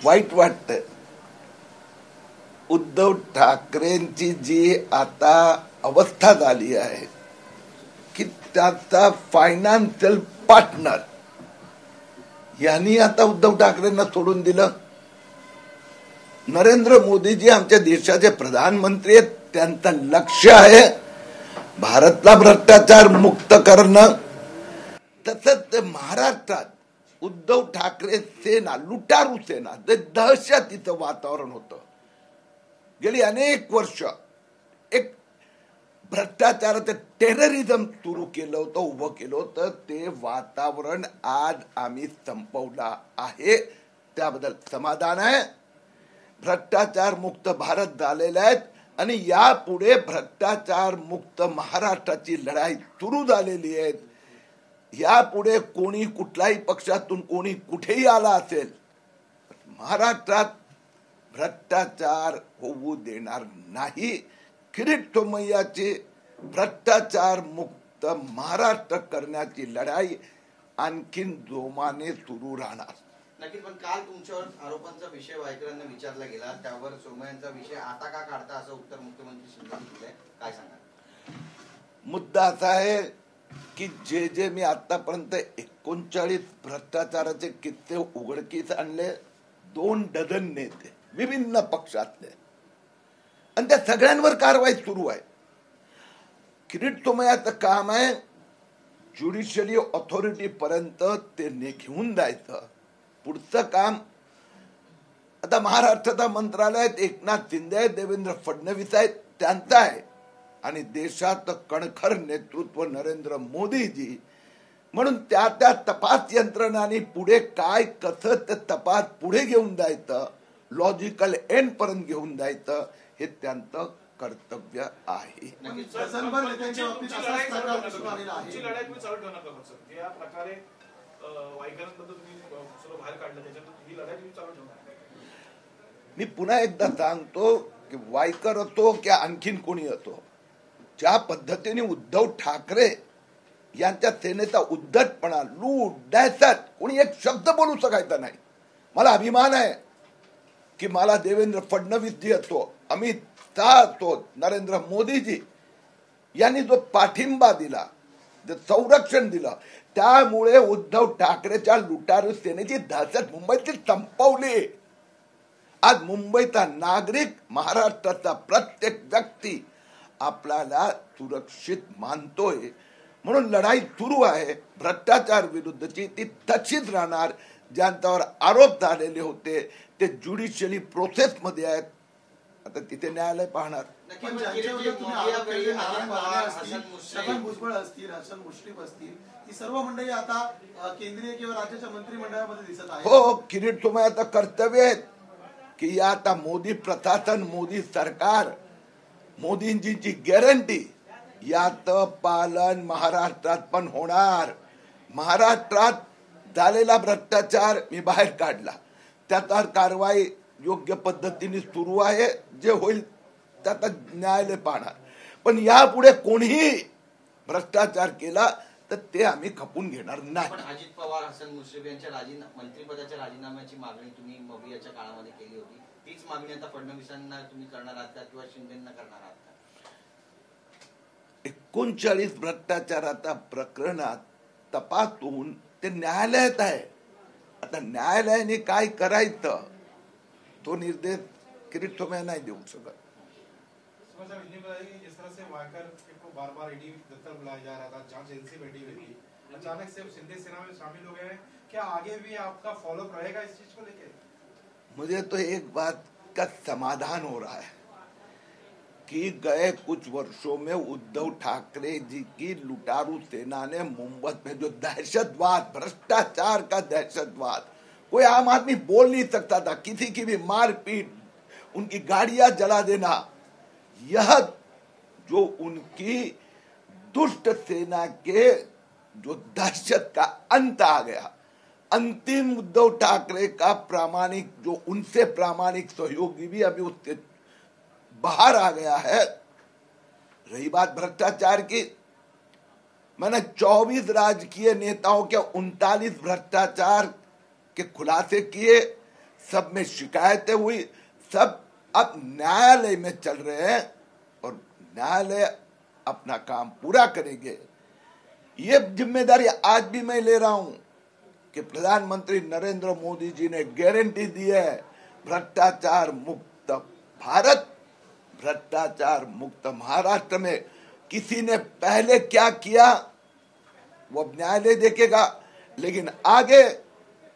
वाईट वाटतंय उद्धव ठाकरेंची जी आता अवस्था झाली आहे की त्याचा फायनान्शियल पार्टनर यांनी आता उद्धव ठाकरेंना सोडून दिलं. नरेंद्र मोदीजी आमच्या देशाचे प्रधानमंत्री आहेत. त्यांचं लक्ष आहे भारतला भ्रष्टाचार मुक्त करणं. तसंच महाराष्ट्रात उद्धव ठाकरे सेना, लुटारू सेना, जे दहशतीचं वातावरण होतं गेली अनेक वर्ष, एक भ्रष्टाचाराचं टेररिझम सुरू केलं होतं, उभं केलं होतं. ते वातावरण आज आम्ही संपवलं आहे, त्याबद्दल समाधान आहे. भ्रष्टाचार मुक्त भारत झालेला आहे आणि यापुढे भ्रष्टाचार मुक्त महाराष्ट्राची लढाई सुरू झालेली आहे. यापुढे कोणी कुठल्याही पक्षातून कोणी कुठेही आला असेल, महाराष्ट्रात भ्रष्टाचार होऊ देणार नाही. किरीट सोमय्याची भ्रष्टाचार मुक्त महाराष्ट्र करण्याची लढाई आणखीन जोमाने सुरू राहणार. नक्कीच. पण काल तुमच्यावर आरोपांचा विषय वायकरांना विचारला गेला, त्यावर सोमय्यांचा विषय आता का काढता असं उत्तर मुख्यमंत्री शिंदेने दिलंय, काय सांगा? मुद्दा असा आहे की जे मी आतापर्यंत 39 भ्रष्टाचाराचे किस्से उघडकीस आणले, 2 डझन नेते विभिन्न पक्षातले, आणि त्या सगळ्यांवर कारवाई सुरू आहे. किरीट सोमय्याचं काम आहे ज्युडिशियली ऑथॉरिटी पर्यंत ते घेऊन जायचं. पुढचं काम आता महाराष्ट्राचा मंत्रालयात एकनाथ शिंदे आहेत, देवेंद्र फडणवीस आहेत, त्यांचं आहे. आणि देशात कणखर नेतृत्व नरेंद्र मोदीजी. म्हणून त्या तपास यंत्रणांनी पुढे काय कसं ते तपास पुढे घेऊन जायचं, लॉजिकल एंड पर्यंत घेऊन जायचं, हे त्यांचं कर्तव्य आहे. मी पुन्हा एकदा सांगतो की वायकर असो की आणखीन कोणी असो, ज्या पद्धतीने उद्धव ठाकरे यांच्या सेनेचा उद्धटपणा, लूट, दहशत, कोणी एक शब्द बोलू शकायचा नाही. मला अभिमान आहे की मला देवेंद्र फडणवीस जी असो, अमित शाह असो, नरेंद्र मोदीजी यांनी जो पाठिंबा दिला, जे संरक्षण दिलं, त्यामुळे उद्धव ठाकरेच्या लुटारू सेनेची दहशत मुंबईची संपवली. आज मुंबईचा नागरिक, महाराष्ट्राचा प्रत्येक व्यक्ती आपल्याला सुरक्षित मानतोय. म्हणून लढाई सुरू आहे भ्रष्टाचार विरुद्धची, ती तशीच राहणार. ज्यांच्यावर आरोप झालेले होते ते ज्युडिशियली प्रोसेस मध्ये आहेत, आता तिथे न्यायालय पाहणार. सर्व मंडळी आता केंद्रीय किंवा राज्याच्या मंत्रिमंडळामध्ये दिसत आहे. हो, किरीट सोमय्याचं कर्तव्य आहे की आता मोदी प्रशासन, मोदी सरकार, मोदींची गॅरंटी यात पालन महाराष्ट्रात पण होणार. महाराष्ट्रात झालेला भ्रष्टाचार मी बाहेर काढला, त्याचा कारवाई योग्य पद्धतीने सुरू आहे. जे होईल त्याचा न्यायालय पाहणार. पण यापुढे कोणीही भ्रष्टाचार केला तर ते आम्ही खपून घेणार नाही. पण अजित पवार, हसन मुश्रीफ यांच्या मंत्रिपदाच्या राजीनाम्याची मागणी तुम्ही मवियाच्या काळामध्ये केली होती, तीच मागणी आता फडणवीसांना तुम्ही करणार आहात का किंवा शिंदेंना करणार आहात का? 39 भ्रष्टाचाराचा प्रकरणात तपास होऊन ते न्यायालयात आहे. आता न्यायालयाने काय करायचं तो निर्देश किरीट सोमय्या नाही देऊ शकत. जिस तरह से वायकर को बार-बार ईडी दफ्तर बुलाया जा रहा था, जांच एजेंसी बैठी हुई थी, अचानक से शिंदे सेना में शामिल हो गए हैं, क्या आगे भी आपका फॉलोअप रहेगा इस चीज को लेकर? मुझे तो एक बात का समाधान हो रहा है कि गए कुछ वर्षों में उद्धव ठाकरे जी की लुटारू सेना ने मुंबई में जो दहशतवाद, भ्रष्टाचार का दहशतवाद, कोई आम आदमी बोल नहीं सकता था, किसी की भी मारपीट, उनकी गाड़ियां जला देना, यह जो उनकी दुष्ट सेना के जो दहशत का अंत आ गया. अंतिम उद्धव ठाकरे का प्रामाणिक, जो उनसे प्रामाणिक सहयोगी भी अभी उससे बाहर आ गया है. रही बात भ्रष्टाचार की, मैंने 24 राजकीय नेताओं के 39 भ्रष्टाचार के खुलासे किए, सब में शिकायतें हुई, सब अब न्यायालय में चल रहे हैं और न्यायालय अपना काम पूरा करेंगे। ये जिम्मेदारी आज भी मैं ले रहा हूं कि प्रधानमंत्री नरेंद्र मोदी जी ने गारंटी दी है भ्रष्टाचार मुक्त भारत, भ्रष्टाचार मुक्त महाराष्ट्र में। किसी ने पहले क्या किया वो न्यायालय देखेगा, लेकिन आगे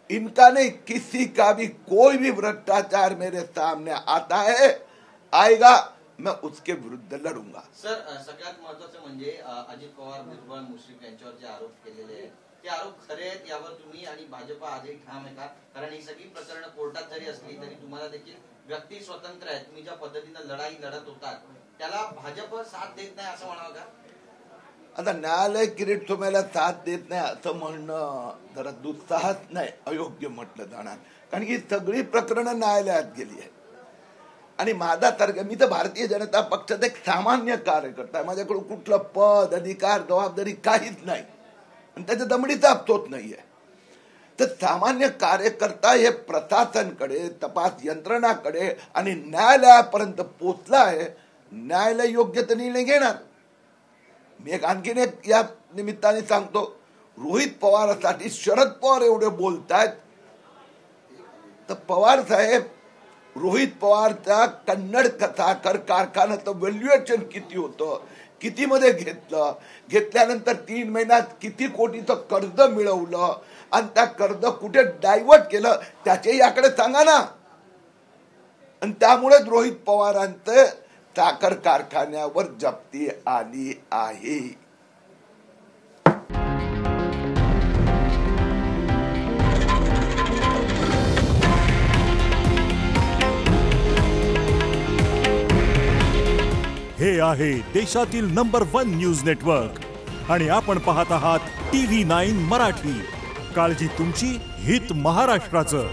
इनका नहीं, किसी का भी कोई भी भ्रष्टाचार मेरे सामने आता है आएगा, मैं उसके विरुद्ध लढूंगा। सर, सगळ्यात महत्त्वाचं म्हणजे अजित पवार, भुजबळ, मुश्रीफ यांच्यावर जे आरोप केलेले आहेत ते आरोप खरे आहेत यावर तुम्ही आणि भाजप आजही ठाम आहे का? कारण ही सगळी प्रकरणं कोर्टात जरी असली तरी तुम्हाला देखील व्यक्ती स्वतंत्र आहे, तुम्ही ज्या पद्धतीने लढाई लढत होतात त्याला भाजप साथ देत नाही असं म्हणावं का? आता न्यायालय किरीट तुम्हाला साथ देत नाही असं म्हणणं जरा दुस्साहस नाही, अयोग्य म्हटलं जाणार, कारण की सगळी प्रकरणं न्यायालयात गेली आहेत। आणि माझा तर्क, मी तर भारतीय जनता पक्षात एक सामान्य कार्यकर्ता आहे, माझ्याकडे कुठलं पद, अधिकार, जबाबदारी काहीच नाही आणि त्याच्या दमडीचा अफसोस नाहीये। तर सामान्य कार्यकर्ता हे प्रशासनकडे, तपास यंत्रणाकडे आणि न्यायालयापर्यंत पोहोचला आहे, न्यायालय योग्य ते निर्णय घेणार। मी आणखीन एक या निमित्ताने सांगतो, रोहित पवारांसाठी शरद पवार एवढे बोलतायत तर पवार साहेब रोहित पवारच्या कन्नड साखर कारखान्याचं व्हॅल्युएशन किती होतं, किती मध्ये घेतलं, घेतल्यानंतर 3 महिन्यात किती कोटीचं कर्ज मिळवलं आणि त्या कर्ज कुठे डायव्हर्ट केलं त्याचे आकडे सांगा ना। आणि त्यामुळेच रोहित पवारांचे साखर कारखान्यावर जप्ती आली आहे। हे आहे देशातील नंबर 1 न्यूज नेटवर्क आणि आपण पाहत आहात TV9 मराठी। काळजी तुमची, हित महाराष्ट्राचं।